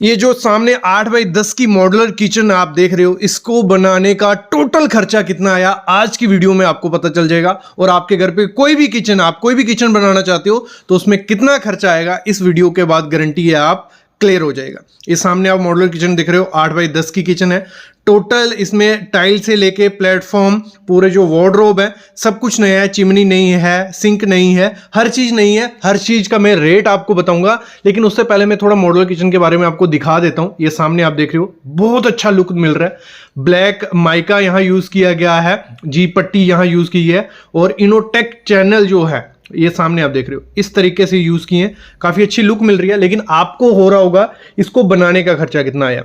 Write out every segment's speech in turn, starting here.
ये जो सामने 8x10 की मॉड्यूलर किचन आप देख रहे हो, इसको बनाने का टोटल खर्चा कितना आया आज की वीडियो में आपको पता चल जाएगा। और आपके घर पे आप कोई भी किचन बनाना चाहते हो तो उसमें कितना खर्चा आएगा इस वीडियो के बाद गारंटी है आप क्लियर हो जाएगा। ये सामने आप मॉड्यूलर किचन दिख रहे हो, 8x10 की किचन है। टोटल इसमें टाइल से लेके प्लेटफॉर्म, पूरे जो वार्डरोब है सब कुछ नया है। चिमनी नहीं है, सिंक नहीं है, हर चीज नहीं है। हर चीज का मैं रेट आपको बताऊंगा, लेकिन उससे पहले मैं थोड़ा मॉड्यूलर किचन के बारे में आपको दिखा देता हूं। ये सामने आप देख रहे हो, बहुत अच्छा लुक मिल रहा है। ब्लैक माइका यहां यूज किया गया है, जी पट्टी यहां यूज की है, और इनोटेक चैनल जो है ये सामने आप देख रहे हो इस तरीके से यूज किए हैं। काफी अच्छी लुक मिल रही है। लेकिन आपको हो रहा होगा इसको बनाने का खर्चा कितना आया।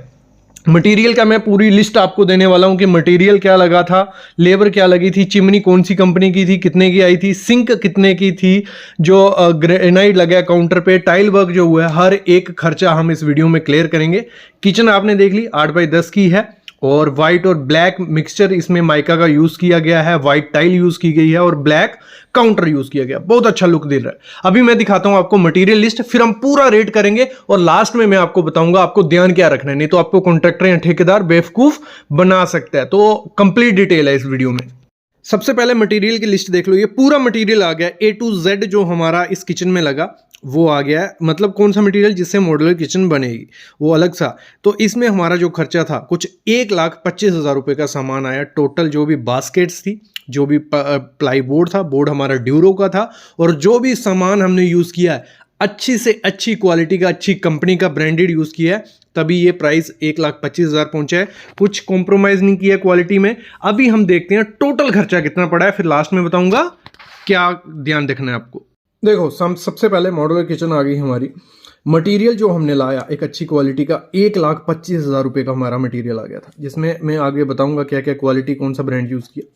मटेरियल का मैं पूरी लिस्ट आपको देने वाला हूं कि मटेरियल क्या लगा था, लेबर क्या लगी थी, चिमनी कौन सी कंपनी की थी, कितने की आई थी, सिंक कितने की थी, जो ग्रेनाइट लगा है काउंटर पे, टाइल वर्क जो हुआ है, हर एक खर्चा हम इस वीडियो में क्लियर करेंगे। किचन आपने देख ली 8x10 की है, और व्हाइट और ब्लैक मिक्सचर इसमें माइका का यूज किया गया है, व्हाइट टाइल यूज की गई है और ब्लैक काउंटर यूज किया गया। बहुत अच्छा लुक दे रहा है। अभी मैं दिखाता हूं आपको मटेरियल लिस्ट, फिर हम पूरा रेट करेंगे और लास्ट में मैं आपको बताऊंगा आपको ध्यान क्या रखना है, नहीं तो आपको कॉन्ट्रैक्टर या ठेकेदार बेवकूफ बना सकता है। तो कंप्लीट डिटेल है इस वीडियो में। सबसे पहले मटेरियल की लिस्ट देख लो। ये पूरा मटेरियल आ गया A to Z जो हमारा इस किचन में लगा वो आ गया है। मतलब कौन सा मटेरियल जिससे मॉड्यूलर किचन बनेगी वो अलग सा। तो इसमें हमारा जो खर्चा था कुछ 1,25,000 रुपये का सामान आया। टोटल जो भी बास्केट्स थी, जो भी प्लाई बोर्ड था, बोर्ड हमारा ड्यूरो का था, और जो भी सामान हमने यूज़ किया है अच्छी से अच्छी क्वालिटी का, अच्छी कंपनी का ब्रांडेड यूज़ किया है, तभी ये प्राइस 1,25,000 पहुंचा है। कुछ कॉम्प्रोमाइज़ नहीं किया क्वालिटी में। अभी हम देखते हैं टोटल खर्चा कितना पड़ा है, फिर लास्ट में बताऊंगा क्या ध्यान रखना है आपको। देखो सबसे पहले मॉड्यूलर किचन आ गई हमारी। मटेरियल जो हमने लाया एक अच्छी क्वालिटी का 1,25,000 रुपये का हमारा मटेरियल आ गया था, जिसमें मैं आगे बताऊंगा क्या क्या क्वालिटी, कौन सा ब्रांड यूज़ किया।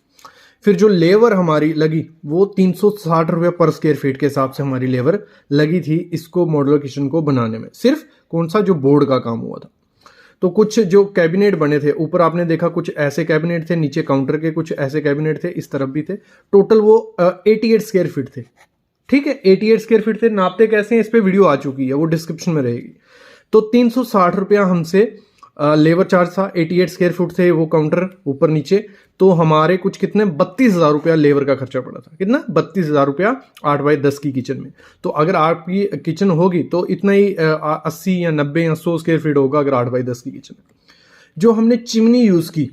फिर जो लेबर हमारी लगी वो 360 रुपये पर स्क्वायर फीट के हिसाब से हमारी लेबर लगी थी इसको मॉड्यूलर किचन को बनाने में। सिर्फ कौन सा जो बोर्ड का काम हुआ था। तो कुछ जो कैबिनेट बने थे, ऊपर आपने देखा कुछ ऐसे कैबिनेट थे, नीचे काउंटर के कुछ ऐसे कैबिनेट थे, इस तरफ भी थे। टोटल वो 88 स्क्वायर फीट थे। ठीक है, 88 स्क्वायर फीट थे। नापते कैसे हैं इस पे वीडियो आ चुकी है, वो डिस्क्रिप्शन में रहेगी। तो 360 रुपया हमसे लेबर चार्ज था। 88 स्क्वायर फुट थे वो काउंटर ऊपर नीचे। तो हमारे कुछ कितने 32,000 रुपया लेबर का खर्चा पड़ा था। कितना 32,000 रुपया 8x10 की किचन में। तो अगर आपकी किचन होगी तो इतना ही 80 या 90 या 100 स्क्वायर फीट होगा अगर 8x10 की किचन है। जो हमने चिमनी यूज की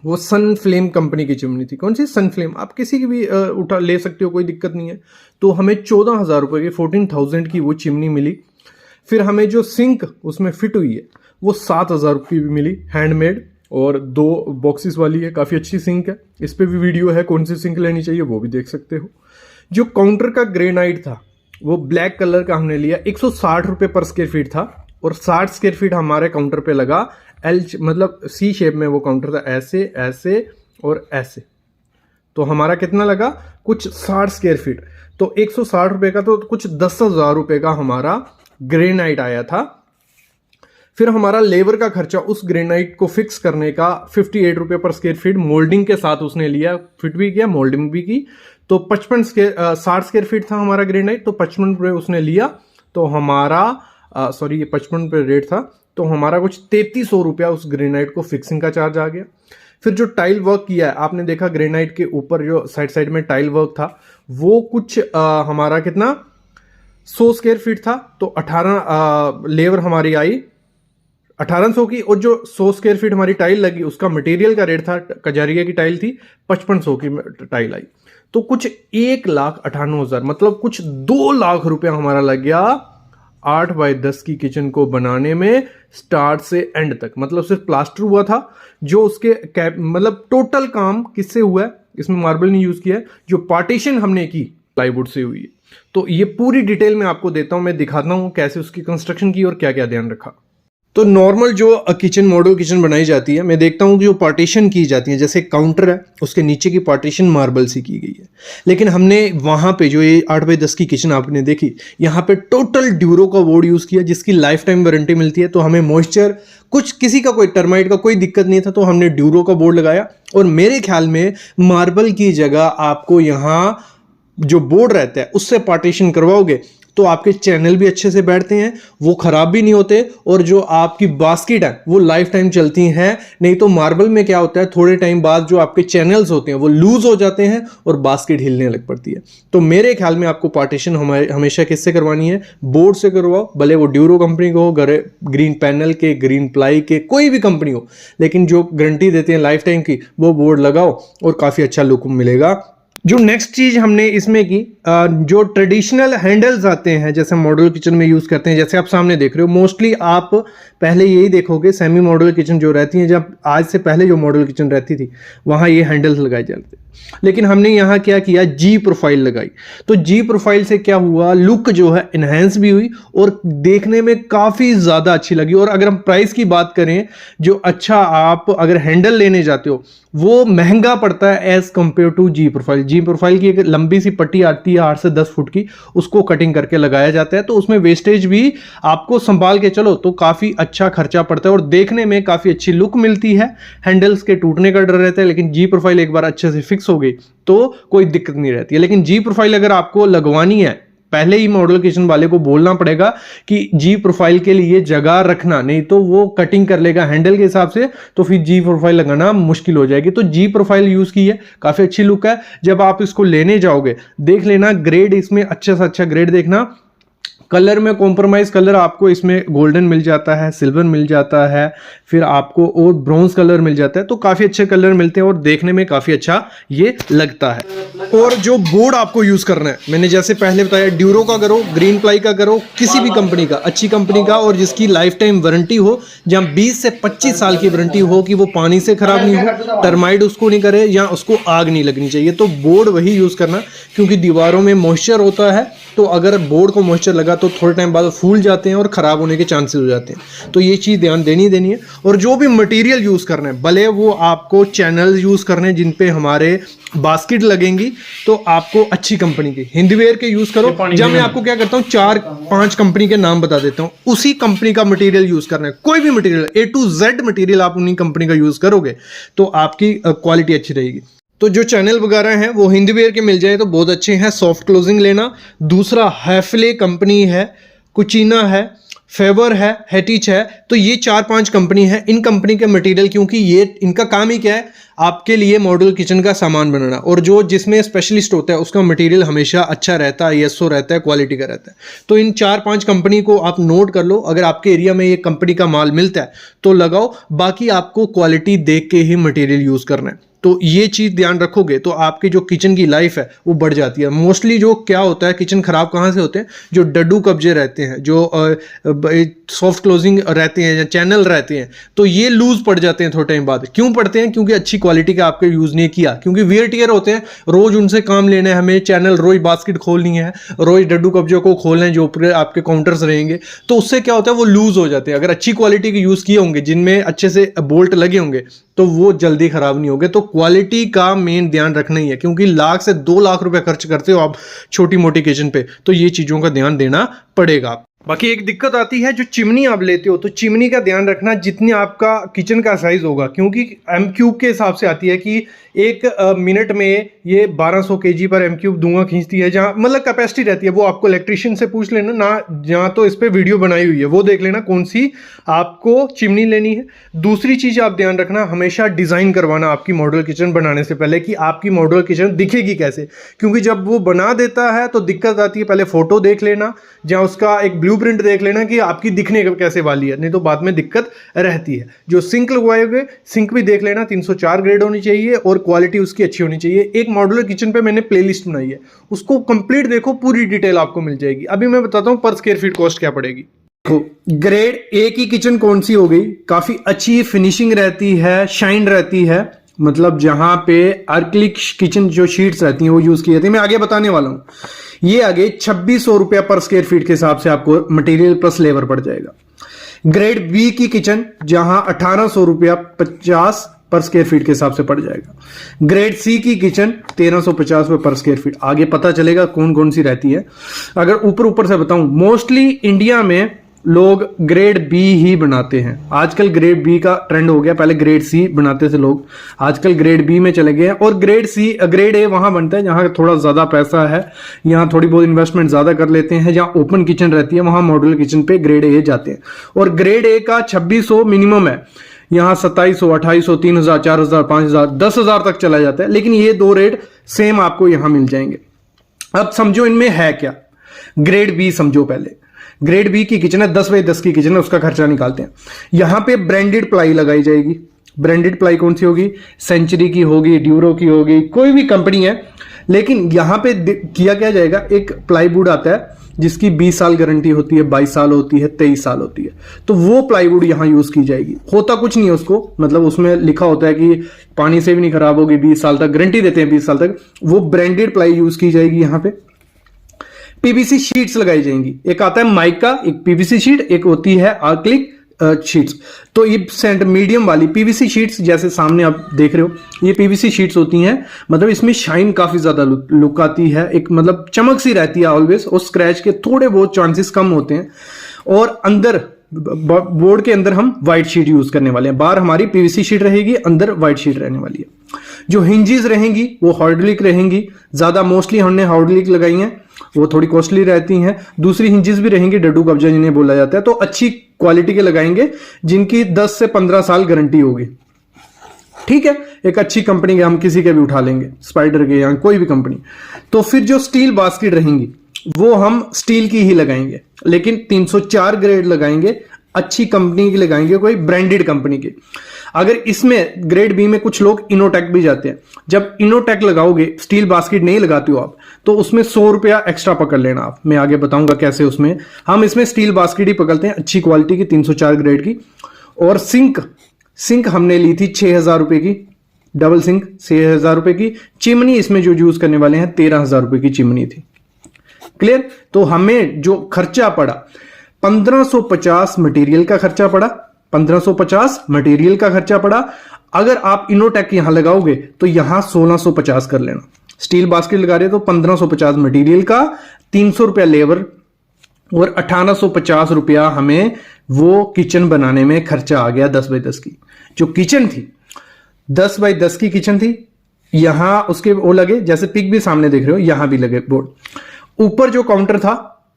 वो सन फ्लेम कंपनी की चिमनी थी। कौन सी? सन फ्लेम। आप किसी की भी उठा ले सकते हो, कोई दिक्कत नहीं है। तो हमें 14,000 रुपये की 14,000 की वो चिमनी मिली। फिर हमें जो सिंक उसमें फिट हुई है वो 7,000 रुपये भी मिली, हैंडमेड, और 2 बॉक्सेस वाली है। काफ़ी अच्छी सिंक है। इस पर भी वीडियो है, कौन सी सिंक लेनी चाहिए वो भी देख सकते हो। जो काउंटर का ग्रेनाइट था वो ब्लैक कलर का हमने लिया, 160 रुपये पर स्क्वायर फीट था, और 60 स्क्वायर फीट हमारे काउंटर पे लगा। मतलब सी शेप में वो काउंटर था, ऐसे ऐसे और ऐसे। तो हमारा कितना लगा? कुछ 60 स्क्वायर फीट। तो 160 रुपये का, तो कुछ 10,000 रुपये का हमारा ग्रेनाइट आया था। फिर हमारा लेबर का खर्चा उस ग्रेनाइट को फिक्स करने का 58 रुपये पर स्क्वायर फीट मोल्डिंग के साथ उसने लिया, फिट भी किया, मोल्डिंग भी की। तो 60 स्क्वायर फीट था हमारा ग्रेनाइट, तो 55 रुपये उसने लिया। तो हमारा सॉरी ये 55 रुपये रेट था। तो हमारा कुछ 3,300 रुपया उस ग्रेनाइट को फिक्सिंग का चार्ज आ गया। फिर जो टाइल वर्क किया है आपने देखा, ग्रेनाइट के ऊपर जो साइड में टाइल वर्क था वो कुछ हमारा कितना 100 स्क्वायर फीट था। तो 18 लेबर हमारी आई 1800 की, और जो 100 स्क्वायर फीट हमारी टाइल लगी उसका मटेरियल का रेट था, कजारिया की टाइल थी, 5500 की टाइल आई। तो कुछ 1,98,000, मतलब कुछ 2 लाख रुपया हमारा लग गया 8x10 की किचन को बनाने में, स्टार्ट से एंड तक। मतलब सिर्फ प्लास्टर हुआ था। जो उसके मतलब टोटल काम किससे हुआ है, इसमें मार्बल नहीं यूज किया है। जो पार्टीशन हमने की प्लाईवुड से हुई है। तो ये पूरी डिटेल में आपको देता हूं, मैं दिखाता हूं कैसे उसकी कंस्ट्रक्शन की और क्या क्या ध्यान रखा। तो नॉर्मल जो किचन मॉड्यूलर किचन बनाई जाती है, मैं देखता हूँ कि जो पार्टीशन की जाती है, जैसे काउंटर है उसके नीचे की पार्टीशन मार्बल से की गई है। लेकिन हमने वहाँ पे जो ये 8x10 की किचन आपने देखी, यहाँ पे टोटल ड्यूरो का बोर्ड यूज़ किया जिसकी लाइफ टाइम वारंटी मिलती है। तो हमें मॉइस्चर कुछ किसी का कोई टर्माइट का कोई दिक्कत नहीं था, तो हमने ड्यूरो का बोर्ड लगाया। और मेरे ख्याल में मार्बल की जगह आपको यहाँ जो बोर्ड रहता है उससे पार्टीशन करवाओगे तो आपके चैनल भी अच्छे से बैठते हैं, वो खराब भी नहीं होते, और जो आपकी बास्केट है वो लाइफ टाइम चलती हैं। नहीं तो मार्बल में क्या होता है, थोड़े टाइम बाद जो आपके चैनल्स होते हैं वो लूज हो जाते हैं और बास्केट हिलने लग पड़ती है। तो मेरे ख्याल में आपको पार्टीशन हमेशा किससे करवानी है, बोर्ड से करवाओ, भले वो ड्यूरो कंपनी को हो, ग्रीन पैनल के, ग्रीन प्लाई के, कोई भी कंपनी हो, लेकिन जो गारंटी देते हैं लाइफ टाइम की वो बोर्ड लगाओ और काफी अच्छा लुक मिलेगा। जो नेक्स्ट चीज हमने इसमें की, जो ट्रेडिशनल हैंडल्स आते हैं जैसे मॉड्यूलर किचन में यूज करते हैं, जैसे आप सामने देख रहे हो, मोस्टली आप पहले यही देखोगे सेमी मॉड्यूलर किचन जो रहती है, जब आज से पहले जो मॉड्यूलर किचन रहती थी वहां ये हैंडल्स लगाए जाते थे, लेकिन हमने यहाँ क्या किया, जी प्रोफाइल लगाई। तो जी प्रोफाइल से क्या हुआ, लुक जो है इनहेंस भी हुई और देखने में काफी ज्यादा अच्छी लगी। और अगर हम प्राइस की बात करें, जो अच्छा आप अगर हैंडल लेने जाते हो वो महंगा पड़ता है as compare to G profile. G profile की एक लंबी सी पट्टी आती है 8 से 10 फुट की, उसको कटिंग करके लगाया जाता है, तो उसमें वेस्टेज भी आपको संभाल के चलो तो काफी अच्छा खर्चा पड़ता है और देखने में काफी अच्छी लुक मिलती है। हैंडल्स के टूटने का डर रहता है, लेकिन जी प्रोफाइल एक बार अच्छे से फिक्स हो गई तो कोई दिक्कत नहीं रहती है। लेकिन जी प्रोफाइल अगर आपको लगवानी है, पहले ही मॉड्यूलर किचन वाले को बोलना पड़ेगा कि जी प्रोफाइल के लिए जगह रखना, नहीं तो वो कटिंग कर लेगा हैंडल के हिसाब से, तो फिर जी प्रोफाइल लगाना मुश्किल हो जाएगी। तो जी प्रोफाइल यूज की है, काफी अच्छी लुक है। जब आप इसको लेने जाओगे देख लेना ग्रेड, इसमें अच्छे से अच्छा ग्रेड देखना। कलर में कॉम्प्रोमाइज कलर आपको इसमें गोल्डन मिल जाता है, सिल्वर मिल जाता है, फिर आपको और ब्रॉन्ज कलर मिल जाता है, तो काफी अच्छे कलर मिलते हैं और देखने में काफी अच्छा ये लगता है। और जो बोर्ड आपको यूज करना है, मैंने जैसे पहले बताया, ड्यूरो का करो, ग्रीन प्लाई का करो, किसी भी कंपनी का, अच्छी कंपनी का, और जिसकी लाइफ टाइम वारंटी हो, जहां 20 से 25 साल की वारंटी हो, कि वो पानी से खराब नहीं हो, टर्माइट उसको नहीं करे या उसको आग नहीं लगनी चाहिए। तो बोर्ड वही यूज करना, क्योंकि दीवारों में मॉइस्चर होता है, तो अगर बोर्ड को मॉइस्चर लगा तो थोड़े टाइम बाद फूल जाते हैं और खराब होने के चांसेस हो जाते हैं। तो ये चीज ध्यान देनी है। और जो भी मटेरियल यूज करना है, भले वो आपको चैनल यूज करने हैं जिन पे हमारे बास्केट लगेंगी, तो आपको अच्छी कंपनी की हिंदवेयर के यूज करो। जब मैं आपको क्या करता हूँ 4-5 कंपनी के नाम बता देता हूँ, उसी कंपनी का मटेरियल यूज करना है। कोई भी material A to Z material आप उन्हीं कंपनी का यूज करोगे तो आपकी क्वालिटी अच्छी रहेगी। तो जो चैनल वगैरह हैं वो हिंदवेयर के मिल जाए तो बहुत अच्छे हैं, सॉफ्ट क्लोजिंग लेना। दूसरा हैफले कंपनी है, कुचीना है, फेवर है, हेटिच है, तो ये 4-5 कंपनी है। इन कंपनी के मटेरियल, क्योंकि ये इनका काम ही क्या है, आपके लिए मॉड्यूलर किचन का सामान बनाना, और जो जिसमें स्पेशलिस्ट होता है उसका मटेरियल हमेशा अच्छा रहता है, ISO रहता है, क्वालिटी का रहता है। तो इन 4-5 कंपनी को आप नोट कर लो, अगर आपके एरिया में ये कंपनी का माल मिलता है तो लगाओ, बाकी आपको क्वालिटी देख के ही मटेरियल यूज करना है। तो ये चीज़ ध्यान रखोगे तो आपकी जो किचन की लाइफ है वो बढ़ जाती है। मोस्टली जो क्या होता है, किचन खराब कहाँ से होते हैं, जो डड्डू कब्जे रहते हैं, जो सॉफ्ट क्लोजिंग रहते हैं या चैनल रहते हैं, तो ये लूज पड़ जाते हैं थोड़े टाइम बाद। क्यों पड़ते हैं? क्योंकि अच्छी क्वालिटी का आपके यूज़ नहीं किया, क्योंकि वियर टियर होते हैं, रोज उनसे काम लेना है हमें, चैनल रोज बास्केट खोलनी है, रोज डड्डू कब्जों को खोलना है जो ऊपर आपके काउंटर्स रहेंगे, तो उससे क्या होता है वो लूज हो जाते हैं। अगर अच्छी क्वालिटी के यूज़ किए होंगे जिनमें अच्छे से बोल्ट लगे होंगे तो वो जल्दी खराब नहीं होंगे। तो क्वालिटी का मेन ध्यान रखना ही है, क्योंकि लाख से 2 लाख रुपए खर्च करते हो आप छोटी मोटी किचन पे, तो ये चीजों का ध्यान देना पड़ेगा। बाकी एक दिक्कत आती है, जो चिमनी आप लेते हो तो चिमनी का ध्यान रखना जितनी आपका किचन का साइज होगा, क्योंकि एम क्यूब के हिसाब से आती है कि 1 मिनट में ये 1200 kg पर एम क्यूब धुआं खींचती है, जहाँ मतलब कैपेसिटी रहती है। वो आपको इलेक्ट्रिशियन से पूछ लेना ना, जहाँ तो इस पर वीडियो बनाई हुई है वो देख लेना कौन सी आपको चिमनी लेनी है। दूसरी चीज़ आप ध्यान रखना, हमेशा डिज़ाइन करवाना आपकी मॉड्यूलर किचन बनाने से पहले कि आपकी मॉड्यूलर किचन दिखेगी कैसे, क्योंकि जब वो बना देता है तो दिक्कत आती है। पहले फोटो देख लेना, जहाँ उसका एक ब्लूप्रिंट देख लेना कि आपकी दिखने कैसे वाली है, नहीं तो बाद में दिक्कत रहती है। जो सिंक लगवाओगे, सिंक भी देख लेना 304 ग्रेड होनी चाहिए और क्वालिटी उसकी अच्छी होनी चाहिए। एक मॉड्यूलर किचन पे मैंने प्लेलिस्ट बनाई है, उसको कंप्लीट देखो, पूरी डिटेल आपको मिल जाएगी। अभी मैं बताता हूँ पर स्क्वायर फीट कॉस्ट क्या पड़ेगी। ग्रेड A की किचन कौन सी हो गई, काफी अच्छी फिनिशिंग रहती है, शाइन रहती है, मतलब जहां पे आर्कलिक किचन जो शीट्स रहती हैं वो यूज की जाती है, मैं आगे बताने वाला हूं। ये आगे 2600 रुपया पर स्क्वायर फीट के हिसाब से आपको मटेरियल प्लस लेबर पड़ जाएगा। ग्रेड B की किचन जहां 1800 रुपया 50 पर स्क्वायर फीट के हिसाब से पड़ जाएगा। ग्रेड C की किचन 1350 रुपये पर स्क्वायर फीट। आगे पता चलेगा कौन कौन सी रहती है। अगर ऊपर से बताऊं, मोस्टली इंडिया में लोग ग्रेड बी ही बनाते हैं। आजकल ग्रेड बी का ट्रेंड हो गया, पहले ग्रेड सी बनाते थे लोग, आजकल ग्रेड बी में चले गए हैं। और ग्रेड ए वहां बनता है जहां थोड़ा ज्यादा पैसा है, यहाँ थोड़ी बहुत इन्वेस्टमेंट ज्यादा कर लेते हैं, जहां ओपन किचन रहती है वहां मॉड्यूलर किचन पे ग्रेड ए जाते हैं। और ग्रेड ए का 2600 मिनिमम है, यहाँ 2700, 2800, 3000, 4000, 5000, 10,000 तक चला जाता है। लेकिन ये दो रेट सेम आपको यहां मिल जाएंगे। अब समझो इनमें है क्या। ग्रेड बी समझो, पहले ग्रेड बी की किचन है, 10 बाई 10 की किचन है, उसका खर्चा निकालते हैं। यहां पे ब्रांडेड प्लाई लगाई जाएगी। ब्रांडेड प्लाई कौन सी होगी? सेंचुरी की होगी, ड्यूरो की होगी, कोई भी कंपनी है। लेकिन यहां पे किया क्या जाएगा, एक प्लाईवुड आता है जिसकी 20 साल गारंटी होती है, 22 साल होती है, 23 साल होती है। तो वो प्लाईवुड यहां यूज की जाएगी। होता कुछ नहीं है उसको, मतलब उसमें लिखा होता है कि पानी से भी नहीं खराब होगी, 20 साल तक गारंटी देते हैं, 20 साल तक। वो ब्रांडेड प्लाई यूज की जाएगी। यहां पे पीवीसी शीट्स लगाई जाएंगी। एक आता है माइका, एक पीवीसी शीट, एक होती है आर्क्लिक शीट्स। तो ये सेंट मीडियम वाली पीवीसी शीट्स, जैसे सामने आप देख रहे हो, ये पीवीसी शीट्स होती हैं। मतलब इसमें शाइन काफी ज्यादा लुक आती है, एक मतलब चमक सी रहती है ऑलवेज, और स्क्रैच के थोड़े बहुत चांसेस कम होते हैं। और अंदर बोर्ड के अंदर हम व्हाइट शीट यूज करने वाले हैं। बाहर हमारी पीवीसी शीट रहेगी, अंदर व्हाइट शीट रहने वाली है। जो हिंजेस रहेंगी वो हाइड्रोलिक रहेंगी, ज्यादा मोस्टली हमने हाइड्रोलिक लगाई हैं, वो थोड़ी कॉस्टली रहती हैं। दूसरी हिंजेस भी रहेंगी, डड्डू कब्जा जिन्हें बोला जाता है। तो अच्छी क्वालिटी के लगाएंगे जिनकी 10 से 15 साल गारंटी होगी। ठीक है, एक अच्छी कंपनी के हम किसी के भी उठा लेंगे, स्पाइडर के या कोई भी कंपनी। तो फिर जो स्टील बास्केट रहेंगी वो हम स्टील की ही लगाएंगे, लेकिन 304 ग्रेड लगाएंगे, अच्छी कंपनी की लगाएंगे, कोई ब्रांडेड कंपनी की। अगर इसमें ग्रेड बी में कुछ लोग इनोटेक भी जाते हैं। जब इनोटेक लगाओगे, स्टील बास्केट नहीं लगाते हो आप, तो उसमें 100 रुपया एक्स्ट्रा पकड़ लेना आप। मैं आगे बताऊंगा कैसे। उसमें हम इसमें स्टील बास्केट ही पकड़ते हैं, अच्छी क्वालिटी की, 304 ग्रेड की। और सिंक हमने ली थी 6,000 रुपए की, डबल सिंक 6,000 रुपए की। चिमनी इसमें जो यूज करने वाले हैं 13,000 रुपए की चिमनी थी। क्लियर? तो हमें जो खर्चा पड़ा 1550 मटेरियल का खर्चा पड़ा, 1550 मटेरियल का खर्चा पड़ा। अगर आप इनोटेक यहां लगाओगे तो यहां 1650 कर लेना। स्टील बास्केट लगा रहे तो 1550 मटेरियल का, 300 रुपया लेबर और 1850 रुपया हमें वो किचन बनाने में खर्चा आ गया। 10 बाई 10 की जो किचन थी, 10 बाई 10 की किचन थी। यहां उसके वो लगे, जैसे पिक भी सामने देख रहे हो, यहां भी लगे बोर्ड। ऊपर जो काउंटर था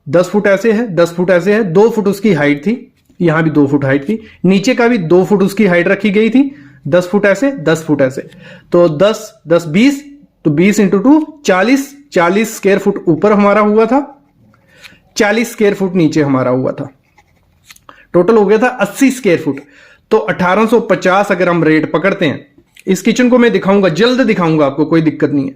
10 फुट ऐसे है, 10 फुट ऐसे है, 2 फुट उसकी हाइट थी, यहां भी 2 फुट हाइट थी। नीचे का भी 2 फुट उसकी हाइट रखी गई थी, 10 फुट ऐसे, 10 फुट ऐसे। तो 10 10 20, तो 20 इंटू 2 40 स्क्वायर फुट ऊपर हमारा हुआ था, 40 स्क्वायर फुट नीचे हमारा हुआ था। टोटल हो गया था 80 स्क्वायर फुट। तो 1850 अगर हम रेट पकड़ते हैं, इस किचन को मैं दिखाऊंगा, जल्द दिखाऊंगा आपको, कोई दिक्कत नहीं है।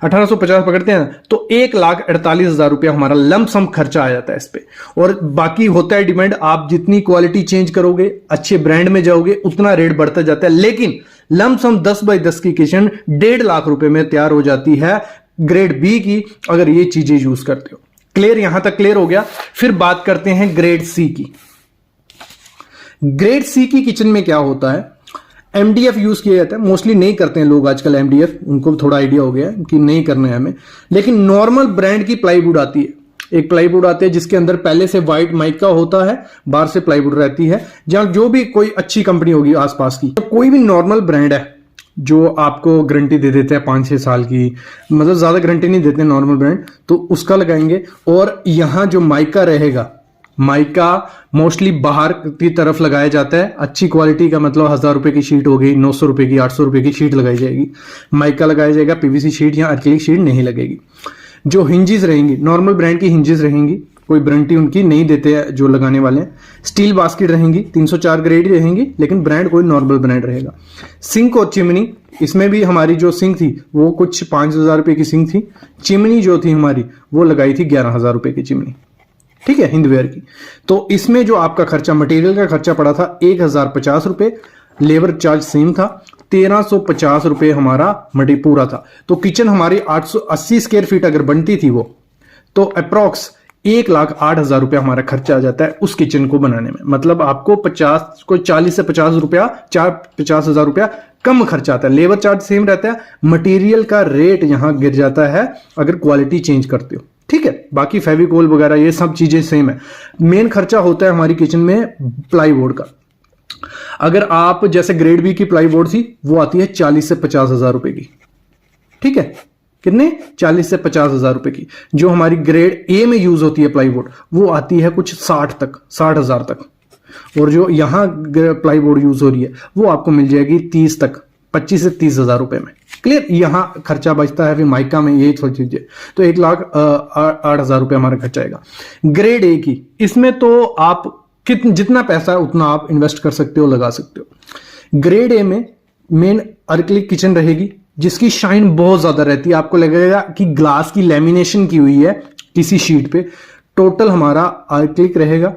1850 पकड़ते हैं तो 1,48,000 रुपया हमारा लमसम खर्चा आ जाता है इस पे। और बाकी होता है डिमांड, आप जितनी क्वालिटी चेंज करोगे, अच्छे ब्रांड में जाओगे, उतना रेट बढ़ता जाता है। लेकिन लमसम 10 बाई 10 की किचन 1.5 लाख रुपए में तैयार हो जाती है ग्रेड बी की, अगर ये चीजें यूज करते हो। क्लियर? यहां तक क्लियर हो गया। फिर बात करते हैं ग्रेड सी की। ग्रेड सी की किचन में क्या होता है, एमडीएफ यूज किया जाता है। मोस्टली नहीं करते हैं लोग आजकल एमडीएफ, उनको थोड़ा आइडिया हो गया है कि नहीं करना है हमें। लेकिन नॉर्मल ब्रांड की प्लाईवुड आती है। एक प्लाईवुड आती है जिसके अंदर पहले से व्हाइट माइका होता है, बाहर से प्लाईवुड रहती है। जहां जो भी कोई अच्छी कंपनी होगी आसपास की, तो कोई भी नॉर्मल ब्रांड है जो आपको गारंटी दे देते हैं 5-6 साल की, मतलब ज्यादा गारंटी नहीं देते नॉर्मल ब्रांड, तो उसका लगाएंगे। और यहां जो माइका रहेगा, माइका मोस्टली बाहर की तरफ लगाया जाता है। अच्छी क्वालिटी का, मतलब 1000 रुपए की शीट हो गई, 900 रुपए की, 800 रुपए की शीट लगाई जाएगी, माइका लगाया जाएगा। पीवीसी शीट या एक्रिलिक शीट नहीं लगेगी। जो हिंजेस रहेंगी, नॉर्मल ब्रांड की हिंजेस रहेंगी, कोई गारंटी उनकी नहीं देते हैं जो लगाने वाले हैं। स्टील बास्केट रहेंगी, 304 ग्रेड ही रहेंगी, लेकिन ब्रांड कोई नॉर्मल ब्रांड रहेगा। सिंक और चिमनी, इसमें भी हमारी जो सिंक थी वो कुछ 5,000 रुपए की सिंक थी। चिमनी जो थी हमारी वो लगाई थी 11,000 रुपए की चिमनी। ठीक है, हिंदवेयर की। तो इसमें जो आपका खर्चा, मटेरियल का खर्चा पड़ा था 1,050 रुपए, लेबर चार्ज सेम था, 1,350 रुपए हमारा मटेरियल पूरा था। तो किचन हमारी 880 स्क्वायर फीट अगर बनती थी वो, तो अप्रॉक्स 1,08,000 रुपया हमारा खर्चा आ जाता है उस किचन को बनाने में। मतलब आपको 40 से 50 रुपया, 50,000 रुपया कम खर्चा आता है। लेबर चार्ज सेम रहता है, मटेरियल का रेट यहां गिर जाता है अगर क्वालिटी चेंज करते हो। ठीक है। बाकी फेविकोल वगैरह ये सब चीजें सेम है। मेन खर्चा होता है हमारी किचन में प्लाईवुड का। अगर आप जैसे ग्रेड बी की प्लाईवुड थी वो आती है 40 से 50 हजार रुपए की, ठीक है। कितने? 40 से 50 हजार रुपए की। जो हमारी ग्रेड ए में यूज होती है प्लाईवुड वो आती है कुछ 60 हजार तक। और जो यहां प्लाईवुड यूज हो रही है वो आपको मिल जाएगी 30 तक, 25 से 30 हजार रुपए में। क्लियर? यहां खर्चा बचता है फिर माइका में, ये थोड़ी चीजें। तो 1,08,000 रुपए हमारा खर्चा आएगा। ग्रेड ए की, इसमें तो आप जितना पैसा है उतना आप इन्वेस्ट कर सकते हो, लगा सकते हो। ग्रेड ए में मेन अर्कलिक किचन रहेगी जिसकी शाइन बहुत ज्यादा रहती है। आपको लगेगा कि ग्लास की लेमिनेशन की हुई है किसी शीट पे। टोटल हमारा अर्कलिक रहेगा।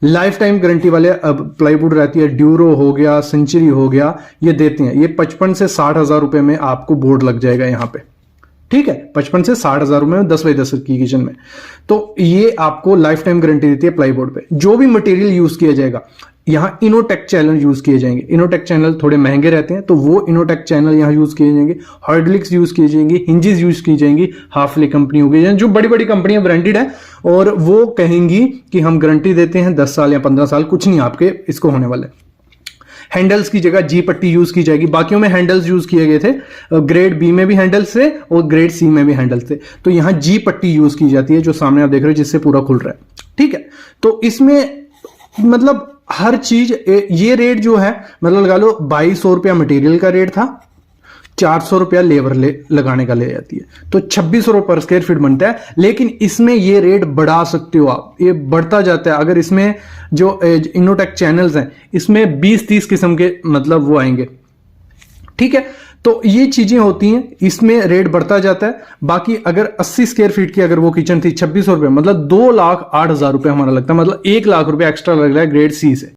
लाइफ टाइम गारंटी वाले प्लाईवुड रहती है, ड्यूरो हो गया, सेंचुरी हो गया, ये देते हैं। ये 55 से 60 हजार रुपए में आपको बोर्ड लग जाएगा यहां पे, ठीक है। 55 से 60 हजार रुपए में 10 बाई 10 की किचन में। तो ये आपको लाइफ टाइम गारंटी देती है प्लाईवुड पे। जो भी मटेरियल यूज किया जाएगा, यहां इनोटेक चैनल यूज किए जाएंगे। इनोटेक चैनल थोड़े महंगे रहते हैं तो वो इनोटेक चैनल यहां यूज किए जाएंगे। हार्डलिक्स यूज किए जाएंगे, हिंजेस यूज की जाएंगी, हाफले कंपनी हो गई, जो बड़ी बड़ी कंपनियां ब्रांडेड है और वो कहेंगी कि हम गारंटी देते हैं 10 साल या 15 साल, कुछ नहीं आपके इसको होने वाले। हैंडल्स की जगह जी पट्टी यूज की जाएगी। बाकियों में हैंडल्स यूज किए गए थे, ग्रेड बी में भी हैंडल्स थे और ग्रेड सी में भी हैंडल्स थे। तो यहां जी पट्टी यूज की जाती है जो सामने आप देख रहे हो, जिससे पूरा खुल रहा है, ठीक है। तो इसमें मतलब हर चीज, ये रेट जो है मतलब लगा लो 2200 रुपया मटेरियल का रेट था, 400 रुपया लेबर लगाने का ले जाती है, तो 2600 रुपये पर स्क्वायर फीट बनता है। लेकिन इसमें ये रेट बढ़ा सकते हो आप, ये बढ़ता जाता है। अगर इसमें जो इनोटेक चैनल्स हैं इसमें 20-30 किस्म के मतलब वो आएंगे, ठीक है। तो ये चीजें होती हैं, इसमें रेट बढ़ता जाता है। बाकी अगर 80 स्क्वायर फीट की अगर वो किचन थी 2600 रुपये, मतलब 2,08,000 रुपये हमारा लगता है, मतलब 1 लाख रुपए एक्स्ट्रा लग रहा है ग्रेड सी से।